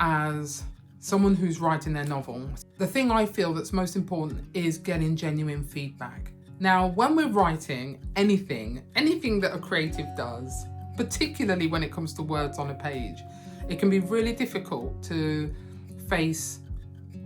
as someone who's writing their novel, the thing I feel that's most important is getting genuine feedback. Now, when we're writing anything that a creative does, particularly when it comes to words on a page, it can be really difficult to face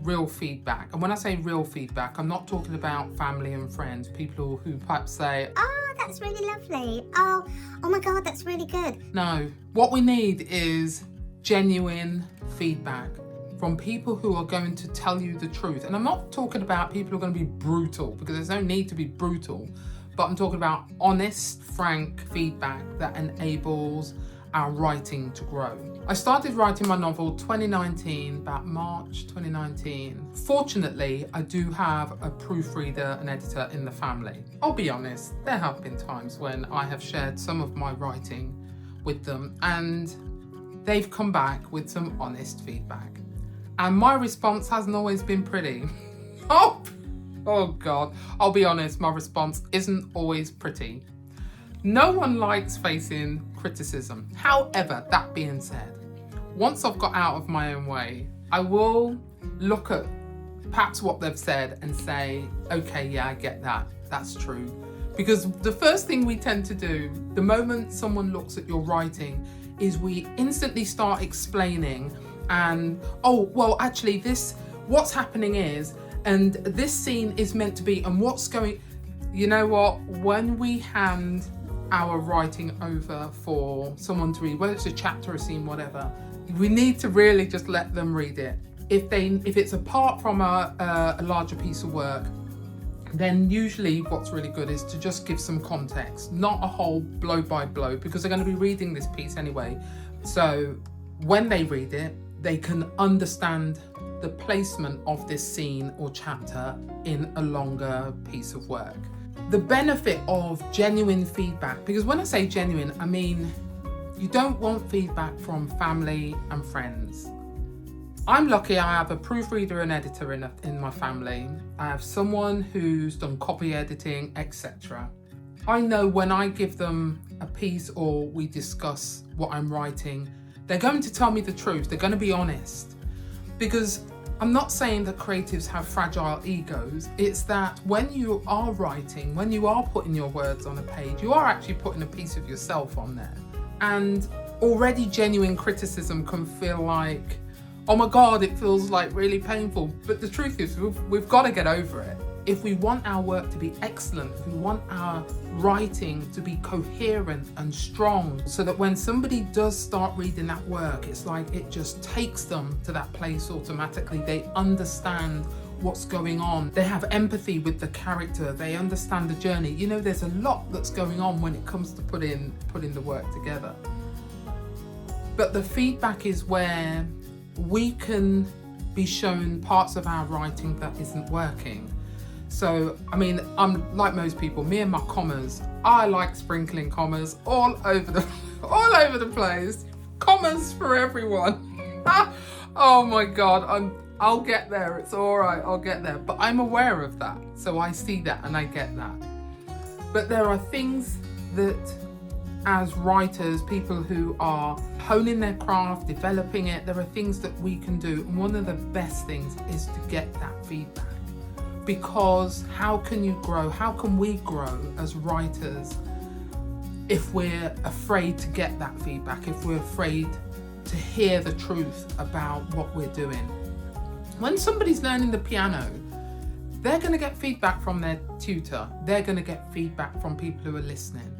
real feedback. And when I say real feedback, I'm not talking about family and friends, people who perhaps say, "Oh, that's really lovely. Oh my God, that's really good." No, what we need is genuine feedback from people who are going to tell you the truth. And I'm not talking about people who are going to be brutal, because there's no need to be brutal, but I'm talking about honest, frank feedback that enables our writing to grow. I started writing my novel 2019, about March 2019. Fortunately, I do have a proofreader and editor in the family. I'll be honest, there have been times when I have shared some of my writing with them and they've come back with some honest feedback. And my response hasn't always been pretty. Oh God, I'll be honest, my response isn't always pretty. No one likes facing criticism. However, that being said, once I've got out of my own way, I will look at perhaps what they've said and say, okay, yeah, I get that. That's true. Because the first thing we tend to do, the moment someone looks at your writing, is we instantly start explaining and, oh, well, actually what's happening is, and this scene is meant to be, and what's going, you know what, when we hand our writing over for someone to read, whether it's a chapter, a scene, whatever, we need to really just let them read it. If it's apart from a larger piece of work, then usually what's really good is to just give some context, not a whole blow by blow, because they're going to be reading this piece anyway. So when they read it, they can understand the placement of this scene or chapter in a longer piece of work. The benefit of genuine feedback, because when I say genuine, I mean you don't want feedback from family and friends. I'm lucky I have a proofreader and editor in my family. I have someone who's done copy editing, etc. I know when I give them a piece or we discuss what I'm writing, they're going to tell me the truth. They're going to be honest. Because I'm not saying that creatives have fragile egos. It's that when you are writing, when you are putting your words on a page, you are actually putting a piece of yourself on there. And already genuine criticism can feel like, oh my God, it feels like really painful. But the truth is, we've got to get over it. If we want our work to be excellent, if we want our writing to be coherent and strong, so that when somebody does start reading that work, it's like it just takes them to that place automatically. They understand what's going on. They have empathy with the character. They understand the journey. You know, there's a lot that's going on when it comes to putting the work together. But the feedback is where we can be shown parts of our writing that isn't working. So, I mean, I'm like most people, me and my commas, I like sprinkling commas all over the place. Commas for everyone. Oh my God, I'll get there. It's all right, I'll get there. But I'm aware of that. So I see that and I get that. But there are things that as writers, people who are honing their craft, developing it, there are things that we can do. And one of the best things is to get that feedback. Because how can you grow? How can we grow as writers if we're afraid to get that feedback, if we're afraid to hear the truth about what we're doing? When somebody's learning the piano, they're going to get feedback from their tutor. They're going to get feedback from people who are listening.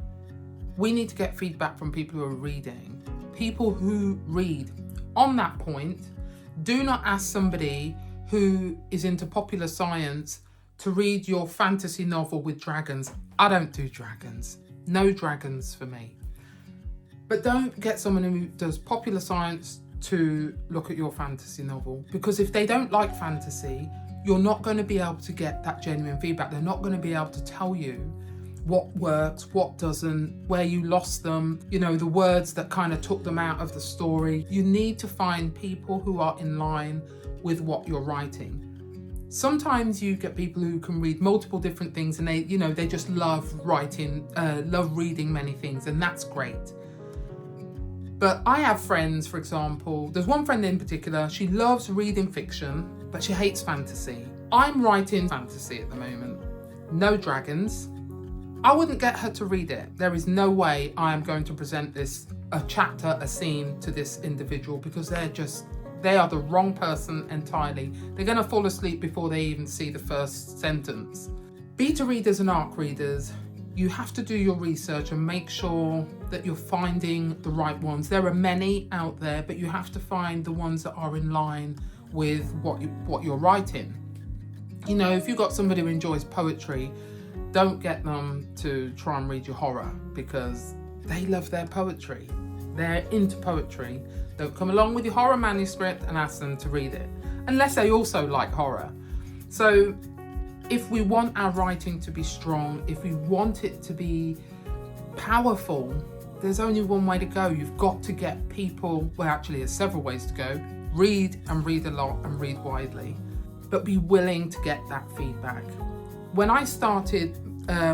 We need to get feedback from people who are reading. People who read. On that point, do not ask somebody who is into popular science to read your fantasy novel with dragons. I don't do dragons. No dragons for me. But don't get someone who does popular science to look at your fantasy novel, because if they don't like fantasy, you're not going to be able to get that genuine feedback. They're not going to be able to tell you what works, what doesn't, where you lost them, you know, the words that kind of took them out of the story. You need to find people who are in line with what you're writing. Sometimes you get people who can read multiple different things and they just love writing, love reading many things, and that's great. But I have friends, for example, there's one friend in particular, she loves reading fiction, but she hates fantasy. I'm writing fantasy at the moment. No dragons. I wouldn't get her to read it. There is no way I am going to present a chapter, a scene to this individual, because they are the wrong person entirely. They're going to fall asleep before they even see the first sentence. Beta readers and ARC readers, you have to do your research and make sure that you're finding the right ones. There are many out there, but you have to find the ones that are in line with what you're writing. You know, if you've got somebody who enjoys poetry, don't get them to try and read your horror, because they love their poetry. They're into poetry. Don't come along with your horror manuscript and ask them to read it, unless they also like horror. So if we want our writing to be strong, if we want it to be powerful, there's only one way to go. You've got to get people, well, actually there's several ways to go. Read and read a lot and read widely, but be willing to get that feedback. When I started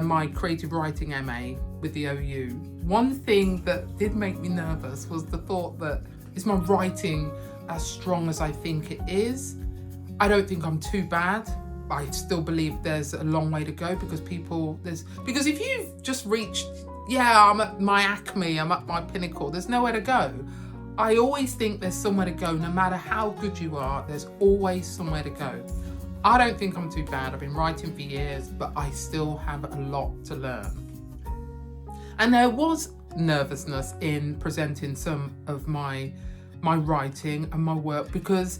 my creative writing MA with the OU, one thing that did make me nervous was the thought that, is my writing as strong as I think it is? I don't think I'm too bad. I still believe there's a long way to go, because if you've just reached, I'm at my acme, I'm at my pinnacle, there's nowhere to go. I always think there's somewhere to go. No matter how good you are, there's always somewhere to go. I don't think I'm too bad. I've been writing for years, but I still have a lot to learn. And there was nervousness in presenting some of my writing and my work, because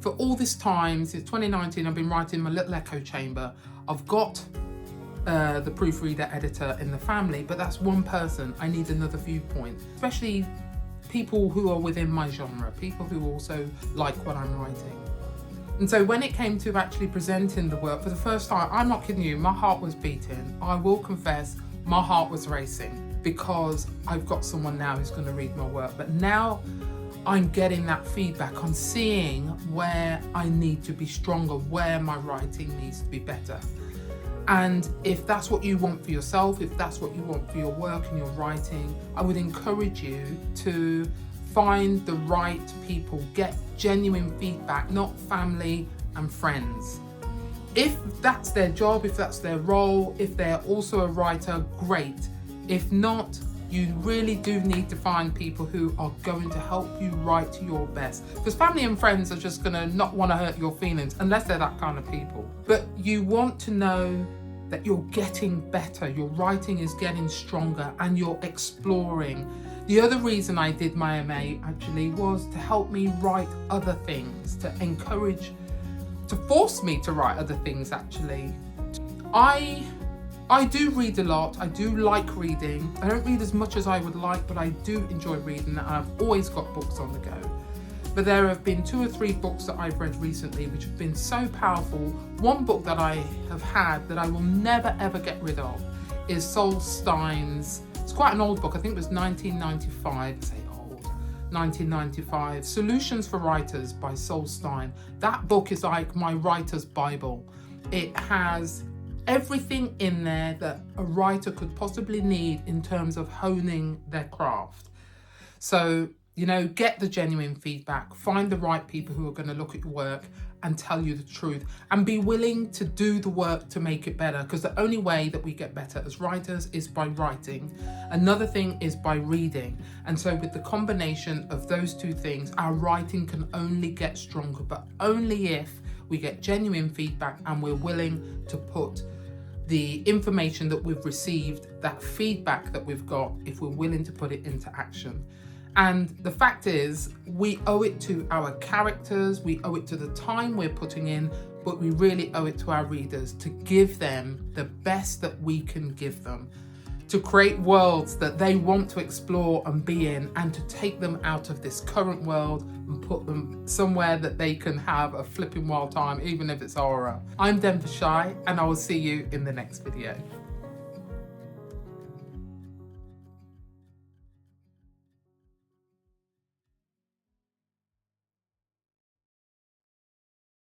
for all this time, since 2019, I've been writing my little echo chamber. I've got the proofreader editor in the family, but that's one person. I need another viewpoint, especially people who are within my genre, people who also like what I'm writing. And so when it came to actually presenting the work for the first time, I'm not kidding you, my heart was beating. I will confess, my heart was racing, because I've got someone now who's going to read my work. But now I'm getting that feedback. I'm seeing where I need to be stronger, where my writing needs to be better. And if that's what you want for yourself, if that's what you want for your work and your writing, I would encourage you to find the right people, get genuine feedback, not family and friends. If that's their job, if that's their role, if they're also a writer, great. If not, you really do need to find people who are going to help you write your best. Because family and friends are just gonna not want to hurt your feelings, unless they're that kind of people. But you want to know that you're getting better, your writing is getting stronger, and you're exploring. The other reason I did my MA actually was to help me write other things, to encourage, to force me to write other things actually. I do read a lot, I do like reading. I don't read as much as I would like, but I do enjoy reading, and I've always got books on the go. But there have been 2 or 3 books that I've read recently which have been so powerful. One book that I have had that I will never ever get rid of is Saul Stein's, it's quite an old book, I think it was 1995, I say old, 1995, Solutions for Writers by Saul Stein. That book is like my writer's Bible. It has everything in there that a writer could possibly need in terms of honing their craft. So, you know, get the genuine feedback, find the right people who are going to look at your work and tell you the truth, and be willing to do the work to make it better, because the only way that we get better as writers is by writing. Another thing is by reading. And so with the combination of those 2 things, our writing can only get stronger, but only if we get genuine feedback and we're willing to put the information that we've received, that feedback that we've got, if we're willing to put it into action. And the fact is, we owe it to our characters, we owe it to the time we're putting in, but we really owe it to our readers to give them the best that we can give them, to create worlds that they want to explore and be in, and to take them out of this current world and put them somewhere that they can have a flipping wild time, even if it's horror. I'm Denver Shy, and I will see you in the next video.